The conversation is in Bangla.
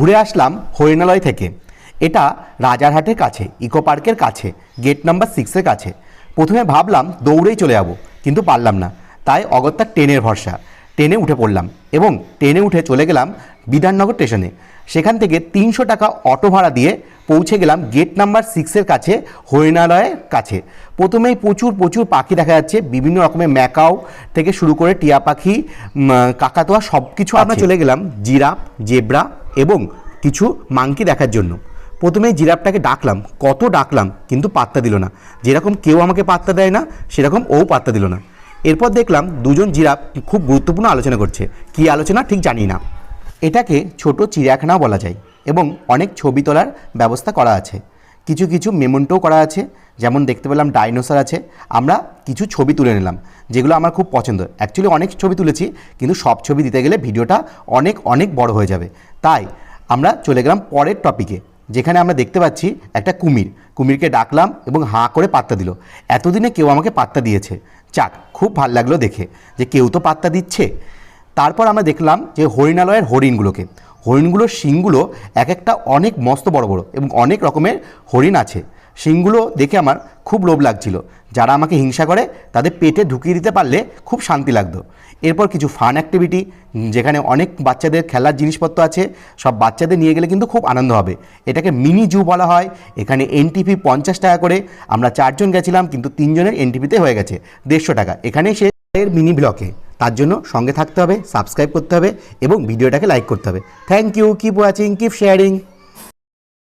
ঘুরে আসলাম হরিণালয় থেকে। এটা রাজারহাটের কাছে, ইকো পার্কের কাছে, গেট নাম্বার 6-এর কাছে। প্রথমে ভাবলাম দৌড়েই চলে যাব, কিন্তু পারলাম না। তাই অগত্যা ট্রেনের ভরসা, ট্রেনে উঠে পড়লাম এবং ট্রেনে উঠে চলে গেলাম বিধাননগর স্টেশনে। সেখান থেকে 300 টাকা অটো ভাড়া দিয়ে পৌঁছে গেলাম গেট নাম্বার 6-এর কাছে, হরিণালয়ের কাছে। প্রথমেই প্রচুর পাখি দেখা যাচ্ছে, বিভিন্ন রকমের ম্যাকাও থেকে শুরু করে টিয়া পাখি, কাকাতুয়া সব কিছু। আমরা চলে গেলাম জিরাফ, জেব্রা এবং কিছু মাংকি দেখার জন্য। প্রথমে জিরাফটাকে ডাকলাম, কত ডাকলাম, কিন্তু পাত্তা দিল না। যেরকম কেউ আমাকে পাত্তা দেয় না, সেরকম ও পাত্তা দিল না। এরপর দেখলাম দুজন জিরাফ খুব গুরুত্বপূর্ণ আলোচনা করছে। কী আলোচনা ঠিক জানি না। এটাকে ছোট চিড়িয়াখানাও বলা যায় এবং অনেক ছবি তোলার ব্যবস্থা করা আছে। কিছু মেমেন্টো করা আছে, যেমন দেখতে পেলাম ডাইনোসর আছে। আমরা কিছু ছবি তুলে নিলাম, যেগুলো আমার খুব পছন্দ। অ্যাকচুয়ালি অনেক ছবি তুলেছি, কিন্তু সব ছবি দিতে গেলে ভিডিওটা অনেক বড় হয়ে যাবে। তাই আমরা চলে গেলাম পরের টপিকে, যেখানে আমরা দেখতে পাচ্ছি একটা কুমিরকে ডাকলাম এবং হাঁ করে পাত্তা দিল। এতদিনে কেউ আমাকে পাত্তা দিয়েছে, যাক, খুব ভালো লাগলো দেখে যে কেউ তো পাত্তা দিচ্ছে। তারপর আমরা দেখলাম যে হরিণালয়ের হরিণগুলোর শিংগুলো এক একটা অনেক মস্ত বড় এবং অনেক রকমের হরিণ আছে। শিংগুলো দেখে আমার খুব লোভ লাগছিল। যারা আমাকে হিংসা করে তাদের পেটে ঢুকিয়ে দিতে পারলে খুব শান্তি লাগতো। এরপর কিছু ফান অ্যাক্টিভিটি, যেখানে অনেক বাচ্চাদের খেলার জিনিসপত্র আছে। সব বাচ্চাদের নিয়ে গেলে কিন্তু খুব আনন্দ হবে। এটাকে মিনি জু বলা হয়। এখানে এন্ট্রি 50 টাকা করে। আমরা 4 জন গেছিলাম, কিন্তু 3 জনের এন্ট্রিতে হয়ে গেছে 150 টাকা। এখানেই সে মিনি ব্লকে। তার জন্য সঙ্গে থাকতে হবে, সাবস্ক্রাইব করতে হবে এবং ভিডিওটাকে লাইক করতে হবে। Thank you, keep watching, keep sharing.